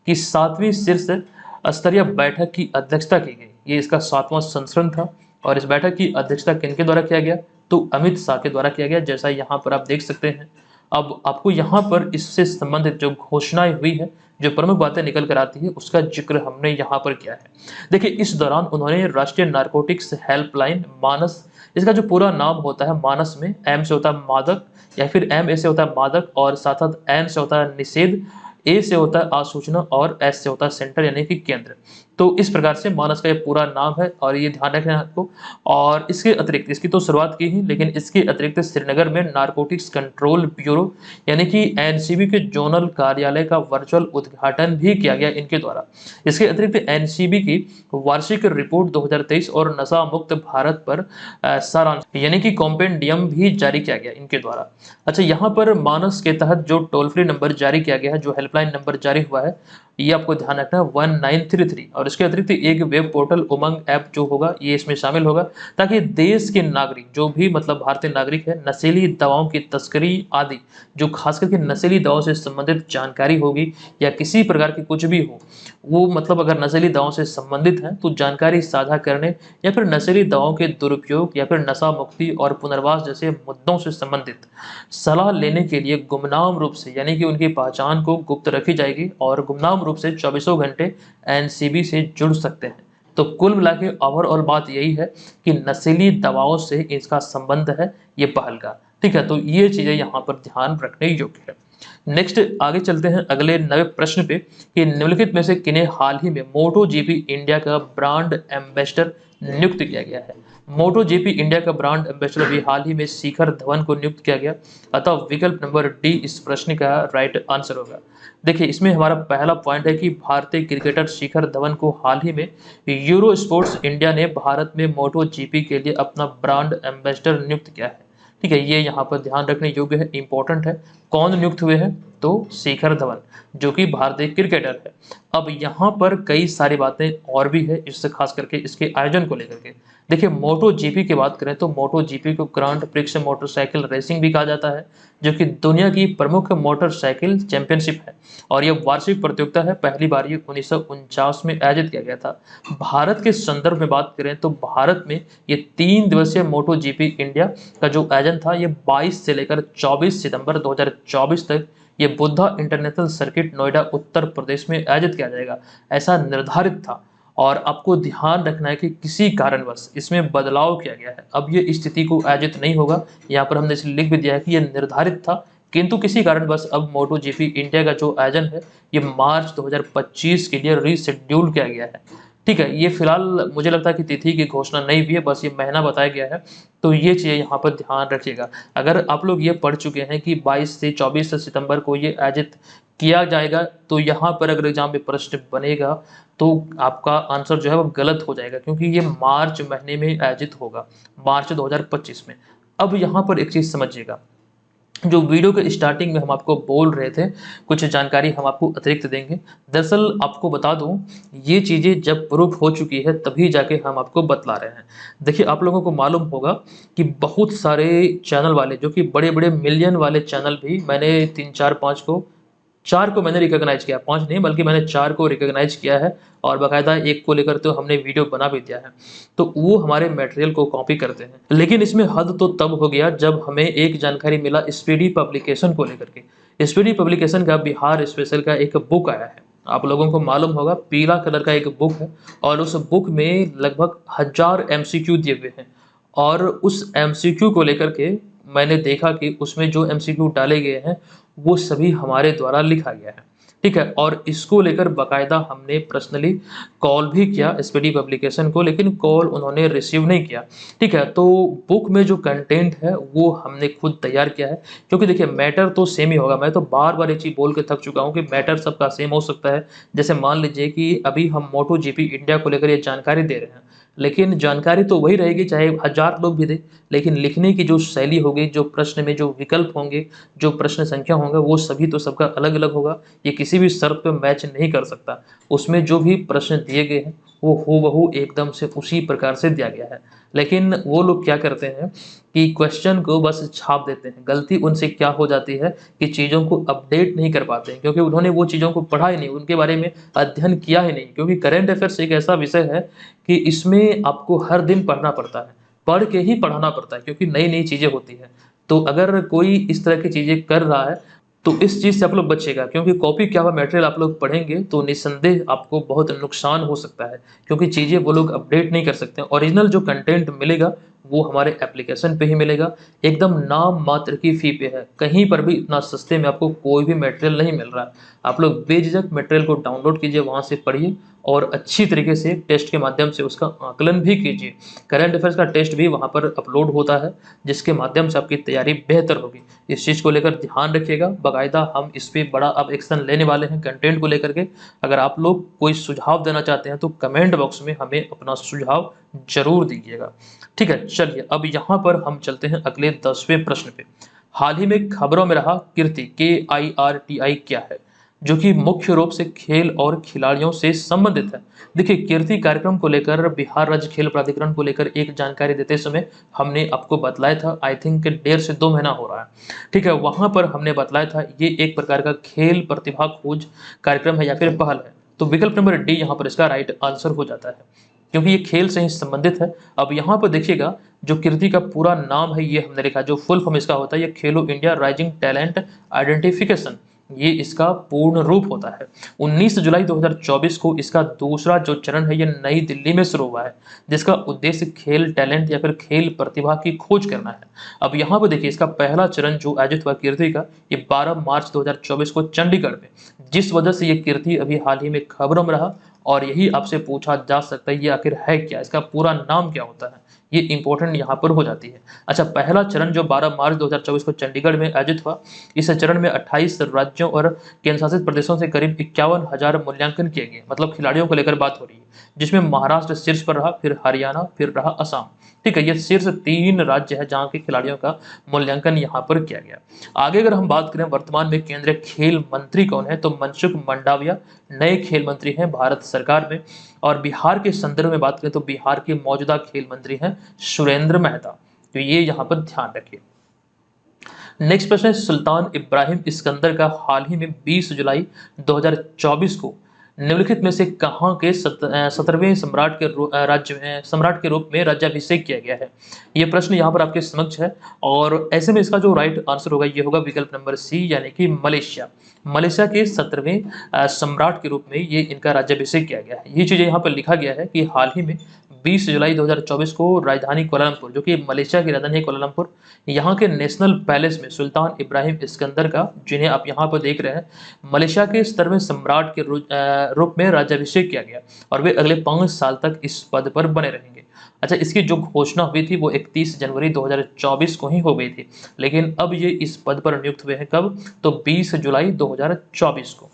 [SPEAKER 1] की 7वीं शीर्ष स्तरीय बैठक की अध्यक्षता की गई। ये इसका 7वां संस्करण था और इस बैठक की अध्यक्षता किनके द्वारा किया गया? तो अमित शाह के द्वारा किया गया, जैसा यहाँ पर आप देख सकते हैं। अब आपको यहाँ पर इससे संबंधित जो घोषणाएं हुई है जो प्रमुख बातें निकल कर आती है उसका जिक्र हमने यहाँ पर किया है। देखिए इस दौरान उन्होंने राष्ट्रीय नारकोटिक्स हेल्पलाइन मानस, इसका जो पूरा नाम होता है मानस में एम से होता है मादक, या फिर एम ए से होता है मादक और साथ साथ एन से होता है निषेध, ए से होता है आसूचना और एस से होता है सेंटर यानी कि केंद्र। तो इस प्रकार से मानस का ये पूरा नाम है और ये ध्यान रखना है आपको। और इसके अतिरिक्त, इसकी तो शुरुआत की ही, लेकिन इसके अतिरिक्त श्रीनगर में नारकोटिक्स कंट्रोल ब्यूरो यानी कि एनसीबी के जोनल कार्यालय का वर्चुअल उद्घाटन भी किया गया इनके द्वारा। इसके अतिरिक्त एनसीबी की वार्षिक रिपोर्ट 2023 और नशा मुक्त भारत पर सारांश यानी कि कॉम्पेंडियम भी जारी किया गया इनके द्वारा। अच्छा, यहाँ पर मानस के तहत जो टोल फ्री नंबर जारी किया गया है, जो हेल्पलाइन नंबर जारी हुआ है, ये आपको ध्यान रखना है 1933। और इसके अतिरिक्त एक वेब पोर्टल उमंग ऐप जो होगा ये इसमें शामिल होगा, ताकि देश के नागरिक जो भी मतलब भारतीय नागरिक है नशीली दवाओं की तस्करी आदि, जो खास करके नशीली दवाओं से संबंधित जानकारी होगी या किसी प्रकार की कुछ भी हो, वो मतलब अगर नशीली दवाओं से संबंधित है तो जानकारी साझा करने या फिर नशीली दवाओं के दुरुपयोग या फिर नशा मुक्ति और पुनर्वास जैसे मुद्दों से संबंधित सलाह लेने के लिए गुमनाम रूप से यानी कि उनकी पहचान को गुप्त रखी जाएगी और गुमनाम रूप से 24 घंटे एनसीबी से जुड़ सकते हैं। तो कुल मिला के ओवरऑल बात यही है कि नशीली दवाओं से इसका संबंध है ये पहल का। ठीक है, तो ये चीजें यहाँ पर ध्यान रखने योग्य है। नेक्स्ट आगे चलते हैं अगले नए प्रश्न पे कि निम्नलिखित में से किन्हें हाल ही में मोटो जीपी इंडिया का ब्रांड एम्बेसडर नियुक्त किया गया है। मोटो जीपी इंडिया का ब्रांड एम्बेसडर भी हाल ही में शिखर धवन को नियुक्त किया गया, अतः विकल्प नंबर डी इस प्रश्न का राइट आंसर होगा। देखिए इसमें हमारा पहला पॉइंट है कि भारतीय क्रिकेटर शिखर धवन को हाल ही में यूरो स्पोर्ट्स इंडिया ने भारत में मोटो जीपी के लिए अपना ब्रांड एम्बेसडर नियुक्त किया है। ठीक है, ये यहाँ पर ध्यान रखने योग्य है, इंपॉर्टेंट है। कौन नियुक्त हुए हैं? तो शिखर धवन, जो कि भारतीय क्रिकेटर है। अब यहाँ पर कई सारी बातें और भी है, इससे खास करके इसके आयोजन को लेकर के। देखिए मोटो जीपी की बात करें तो मोटो जीपी को ग्रांड प्रिक्स मोटरसाइकिल रेसिंग भी कहा जाता है, जो कि दुनिया की प्रमुख मोटरसाइकिल चैंपियनशिप है और यह वार्षिक प्रतियोगिता है। पहली बार ये 1949 में आयोजित किया गया था। भारत के संदर्भ में बात करें तो भारत में ये 3 दिवसीय मोटो जीपी इंडिया का जो आयोजन था ये 22 से लेकर 24 सितंबर 2024 तक ये बुद्धा इंटरनेशनल सर्किट नोएडा उत्तर प्रदेश में आयोजित किया जाएगा, ऐसा निर्धारित था। और आपको ध्यान रखना है कि किसी कारणवश इसमें बदलाव किया गया है, अब ये स्थिति को आयोजित नहीं होगा। यहाँ पर हमने इसे लिख भी दिया है कि ये निर्धारित था, किंतु किसी कारणवश अब मोटो जीपी इंडिया का जो आयोजन है ये मार्च 2025 के लिए रीशेड्यूल किया गया है। ठीक है, ये फिलहाल मुझे लगता है कि तिथि की घोषणा नहीं हुई है, बस ये महीना बताया गया है। तो ये चीज़ें यहाँ पर ध्यान रखिएगा। अगर आप लोग ये पढ़ चुके हैं कि 22 से 24 सितंबर को ये आयोजित किया जाएगा, तो यहाँ पर अगर एग्जाम में प्रश्न बनेगा तो आपका आंसर जो है वो गलत हो जाएगा, क्योंकि ये मार्च महीने में आयोजित होगा, मार्च 2025 में। अब यहाँ पर एक चीज़ समझिएगा, जो वीडियो के स्टार्टिंग में हम आपको बोल रहे थे कुछ जानकारी हम आपको अतिरिक्त देंगे। दरअसल आपको बता दूं, ये चीज़ें जब प्रूफ हो चुकी है तभी जाके हम आपको बतला रहे हैं। देखिए आप लोगों को मालूम होगा कि बहुत सारे चैनल वाले, जो कि बड़े बड़े मिलियन वाले चैनल भी, मैंने 3 4 5 को 4 को मैंने रिकॉग्नाइज किया, 5 नहीं बल्कि मैंने 4 को रिकॉग्नाइज किया है और बाकायदा एक को लेकर तो हमने वीडियो बना भी दिया है। तो वो हमारे मटेरियल को कॉपी करते हैं, लेकिन इसमें हद तो तब हो गया जब हमें एक जानकारी मिला स्पीडी पब्लिकेशन को लेकर के। स्पीडी पब्लिकेशन का बिहार स्पेशल का एक बुक आया है, आप लोगों को मालूम होगा पीला कलर का एक बुक है और उस बुक में लगभग 1000 एमसीक्यू दिए हुए हैं। और उस एमसीक्यू को लेकर के मैंने देखा कि उसमें जो एमसीक्यू डाले गए हैं वो सभी हमारे द्वारा लिखा गया है। ठीक है, और इसको लेकर बाकायदा हमने पर्सनली कॉल भी किया स्पीडी पब्लिकेशन को, लेकिन कॉल उन्होंने रिसीव नहीं किया। ठीक है, तो बुक में जो कंटेंट है वो हमने खुद तैयार किया है, क्योंकि देखिए मैटर तो सेम ही होगा। मैं तो बार बार ये चीज़ बोल के थक चुका हूँ कि मैटर सबका सेम हो सकता है। जैसे मान लीजिए कि अभी हम मोटो जीपी इंडिया को लेकर ये जानकारी दे रहे हैं, लेकिन जानकारी तो वही रहेगी चाहे 1000 लोग भी दें, लेकिन लिखने की जो शैली होगी, जो प्रश्न में जो विकल्प होंगे, जो प्रश्न संख्या होंगे, वो सभी तो सबका अलग अलग होगा। ये किसी भी शर्त पे मैच नहीं कर सकता। उसमें जो भी प्रश्न दिए गए हैं वो हूबहू एकदम से उसी प्रकार से दिया गया है, लेकिन वो लोग क्या करते हैं कि क्वेश्चन को बस छाप देते हैं। गलती उनसे क्या हो जाती है कि चीज़ों को अपडेट नहीं कर पाते हैं, क्योंकि उन्होंने वो चीज़ों को पढ़ा ही नहीं, उनके बारे में अध्ययन किया ही नहीं। क्योंकि करेंट अफेयर्स एक ऐसा विषय है कि इसमें आपको हर दिन पढ़ना पड़ता है, पढ़ के ही पढ़ाना पड़ता है, क्योंकि नई नई चीज़ें होती हैं। तो अगर कोई इस तरह की चीज़ें कर रहा है तो इस चीज़ से आप लोग बचिएगा, क्योंकि कॉपी किया हुआ मटेरियल आप लोग पढ़ेंगे तो निस्संदेह आपको बहुत नुकसान हो सकता है, क्योंकि चीज़ें वो लोग अपडेट नहीं कर सकते। ओरिजिनल जो कंटेंट मिलेगा वो हमारे एप्लीकेशन पे ही मिलेगा, एकदम नाम मात्र की फ़ी पे है। कहीं पर भी इतना सस्ते में आपको कोई भी मटेरियल नहीं मिल रहा है। आप लोग बेझिझक मटेरियल को डाउनलोड कीजिए, वहाँ से पढ़िए और अच्छी तरीके से टेस्ट के माध्यम से उसका आकलन भी कीजिए। करंट अफेयर्स का टेस्ट भी वहाँ पर अपलोड होता है, जिसके माध्यम से आपकी तैयारी बेहतर होगी। इस चीज़ को लेकर ध्यान रखिएगा। बाकायदा हम इस पे बड़ा अब एक्शन लेने वाले हैं कंटेंट को लेकर के। अगर आप लोग कोई सुझाव देना चाहते हैं तो कमेंट बॉक्स में हमें अपना सुझाव ज़रूर दीजिएगा। ठीक है, चलिए अब यहाँ पर हम चलते हैं अगले 10वें प्रश्न पे। हाल ही में खबरों में रहा कीर्ति KIRTI क्या है, जो कि मुख्य रूप से खेल और खिलाड़ियों से संबंधित है। देखिए, कीर्ति कार्यक्रम को लेकर बिहार राज्य खेल प्राधिकरण को लेकर एक जानकारी देते समय हमने आपको बतलाया था, आई थिंक 1.5 से 2 महीना हो रहा है। ठीक है, वहां पर हमने बतलाया था ये एक प्रकार का खेल प्रतिभा खोज कार्यक्रम है या फिर पहल है। तो विकल्प नंबर डी यहाँ पर इसका राइट आंसर हो जाता है, क्योंकि ये खेल से ही संबंधित है। अब यहाँ पर देखिएगा, जो कीर्ति का पूरा नाम है ये हमने लिखा, जो फुल फॉर्म इसका होता है ये खेलो इंडिया राइजिंग टैलेंट आइडेंटिफिकेशन, ये इसका पूर्ण रूप होता है। 19 जुलाई 2024 को इसका दूसरा जो चरण है ये नई दिल्ली में शुरू हुआ है, जिसका उद्देश्य खेल टैलेंट या फिर खेल प्रतिभा की खोज करना है। अब यहाँ पर देखिए, इसका पहला चरण जो आयोजित हुआ कीर्ति का, ये 12 मार्च 2024 को चंडीगढ़ में, जिस वजह से ये कीर्ति अभी हाल ही में खबरों में रहा। और यही आपसे पूछा जा सकता है ये आखिर है क्या, इसका पूरा नाम क्या होता है, ये इंपॉर्टेंट यहाँ पर हो जाती है। अच्छा, पहला चरण जो 12 मार्च 2024 को चंडीगढ़ में आयोजित हुआ, इस चरण में 28 राज्यों और केंद्र शासित प्रदेशों से करीब 51,000 मूल्यांकन किए गए, मतलब खिलाड़ियों को लेकर बात हो रही है, जिसमें महाराष्ट्र शीर्ष पर रहा, फिर हरियाणा, फिर रहा असम। ठीक है, ये शीर्ष 3 राज्य है जहाँ के खिलाड़ियों का मूल्यांकन यहाँ पर किया गया। आगे अगर हम बात करें वर्तमान में केंद्रीय खेल मंत्री कौन है, तो मनसुख मंडाविया नए खेल मंत्री हैं भारत सरकार में। और बिहार के संदर्भ में बात करें तो बिहार के मौजूदा खेल मंत्री हैं सुरेंद्र मेहता, तो ये यहाँ पर ध्यान रखिए। नेक्स्ट प्रश्न है, सुल्तान इब्राहिम इस्कंदर का हाल ही में 20 जुलाई 2024 को निम्नलिखित में से कहाँ के 17वें सम्राट के रूप में राज्याभिषेक किया गया है। ये प्रश्न यहाँ पर आपके समक्ष है, और ऐसे में इसका जो राइट आंसर होगा ये होगा विकल्प नंबर सी, यानी कि मलेशिया। मलेशिया के 17वें सम्राट के रूप में ये इनका राज्याभिषेक किया गया है। ये चीज़ यहाँ पर लिखा गया है कि हाल ही में 20 जुलाई 2024 को राजधानी कोलालमपुर, जो कि मलेशिया की राजधानी है कोलालमपुर, यहाँ के नेशनल पैलेस में सुल्तान इब्राहिम इस्कंदर का, जिन्हें आप यहाँ पर देख रहे हैं, मलेशिया के 17वें सम्राट के रूप में राज्याभिषेक किया गया, और वे अगले 5 साल तक इस पद पर बने रहेंगे। अच्छा, इसकी जो घोषणा हुई थी वो 31 जनवरी 2024 को ही हो गई थी, लेकिन अब ये इस पद पर नियुक्त हुए हैं कब, तो 20 जुलाई 2024 को।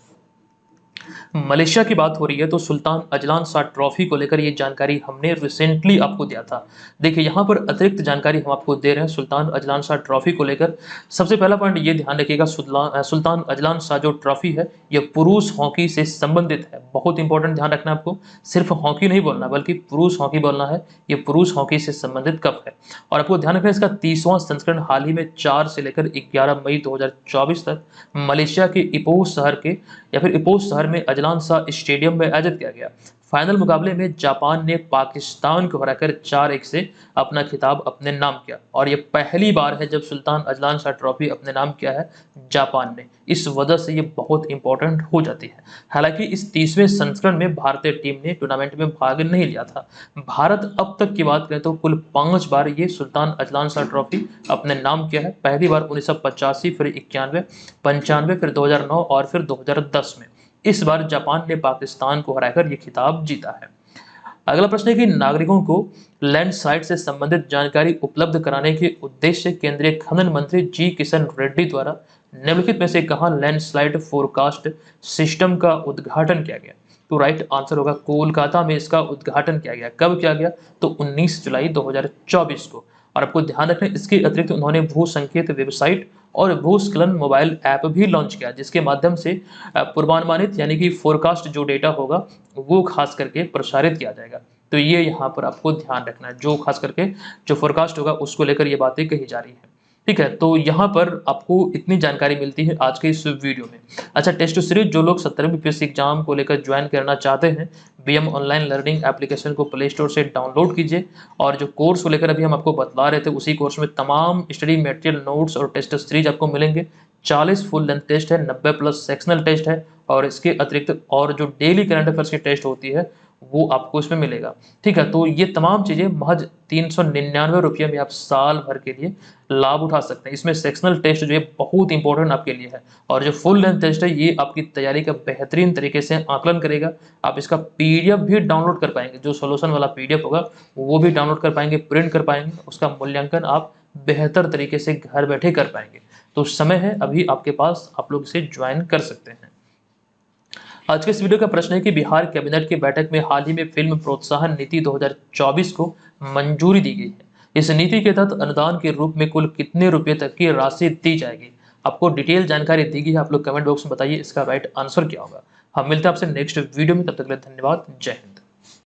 [SPEAKER 1] मलेशिया की बात हो रही है तो सुल्तान अजलान शाह ट्रॉफी को लेकर ये जानकारी हमने रिसेंटली आपको दिया था। देखिए, यहाँ पर अतिरिक्त जानकारी हम आपको दे रहे हैं सुल्तान अजलान शाह ट्रॉफी को लेकर। सबसे पहला पॉइंट ये ध्यान रखिएगा, सुल्तान अजलान शाह जो ट्रॉफी है ये पुरुष हॉकी से संबंधित है। बहुत इंपॉर्टेंट, ध्यान रखना आपको, सिर्फ हॉकी नहीं बोलना बल्कि पुरुष हॉकी बोलना है। ये पुरुष हॉकी से संबंधित कप है, और आपको ध्यान रखना इसका 30वां संस्करण हाल ही में 4 से लेकर 11 मई 2024 तक मलेशिया के इपोह शहर के या फिर इपोह शहर में अजलान शाह स्टेडियम में आयोजित किया गया। फाइनल मुकाबले में जापान ने पाकिस्तान को हराकर 4-1 से अपना खिताब अपने नाम किया, और यह पहली बार है जब सुल्तान अजलान शाह ट्रॉफी अपने नाम किया है जापान ने। इस वजह से ये बहुत इंपॉर्टेंट हो जाती है। हालांकि इस 30वें संस्करण में भारतीय टीम ने टूर्नामेंट में भाग नहीं लिया था। भारत अब तक की बात करें तो कुल 5 बार ये सुल्तान अजलान शाह ट्रॉफी अपने नाम किया है। पहली बार 1985, फिर 91, 95, फिर 2009 और फिर 2010 में। इस बार जापान ने पाकिस्तान को हराकर ये खिताब जीता है। अगला प्रश्न है कि नागरिकों को लैंडस्लाइड से संबंधित जानकारी उपलब्ध कराने के उद्देश्य से केंद्रीय खनन मंत्री जी किशन रेड्डी द्वारा निम्नलिखित में से कहां लैंडस्लाइड फोरकास्ट सिस्टम का उद्घाटन किया गया। तो राइट आंसर होगा कोलकाता में इसका उद्घाटन किया गया। कब किया गया, तो 19 जुलाई 2024 को। और आपको ध्यान रखना, इसके अतिरिक्त उन्होंने भू संकेत वेबसाइट और भूस्खलन मोबाइल ऐप भी लॉन्च किया, जिसके माध्यम से पूर्वानुमानित यानी कि फोरकास्ट जो डेटा होगा वो खास करके प्रसारित किया जाएगा। तो ये यहाँ पर आपको ध्यान रखना है, जो खास करके जो फोरकास्ट होगा उसको लेकर ये बातें कही जा रही है। ठीक है, तो यहाँ पर आपको इतनी जानकारी मिलती है आज के इस वीडियो में। अच्छा, टेस्ट सीरीज जो लोग 17वीं बीपीएससी एग्जाम को लेकर ज्वाइन करना चाहते हैं, बीएम ऑनलाइन लर्निंग एप्लीकेशन को प्ले स्टोर से डाउनलोड कीजिए और जो कोर्स को लेकर अभी हम आपको बतला रहे थे, उसी कोर्स में तमाम स्टडी मटेरियल, नोट्स और टेस्ट सीरीज आपको मिलेंगे। 40 फुल लेंथ टेस्ट है, 90 प्लस सेक्शनल टेस्ट है और इसके अतिरिक्त और जो डेली करंट अफेयर्स की टेस्ट होती है वो आपको इसमें मिलेगा। ठीक है, तो ये तमाम चीज़ें महज 399 रुपये में आप साल भर के लिए लाभ उठा सकते हैं। इसमें सेक्शनल टेस्ट जो है बहुत इंपॉर्टेंट आपके लिए है और जो फुल लेंथ टेस्ट है ये आपकी तैयारी का बेहतरीन तरीके से आकलन करेगा। आप इसका पीडीएफ भी डाउनलोड कर पाएंगे, जो सोल्यूशन वाला पीडीएफ होगा वो भी डाउनलोड कर पाएंगे, प्रिंट कर पाएंगे, उसका मूल्यांकन आप बेहतर तरीके से घर बैठे कर पाएंगे। तो समय है अभी आपके पास, आप लोग इसे ज्वाइन कर सकते हैं। आज के इस वीडियो का प्रश्न है कि बिहार कैबिनेट की बैठक में हाल ही में फिल्म प्रोत्साहन नीति 2024 को मंजूरी दी गई है। इस नीति के तहत अनुदान के रूप में कुल कितने रुपए तक की राशि दी जाएगी? आपको डिटेल जानकारी दी गई है, आप लोग कमेंट बॉक्स में बताइए इसका राइट आंसर क्या होगा। हम मिलते हैं आपसे नेक्स्ट वीडियो में, तब तक के लिए धन्यवाद, जय हिंद।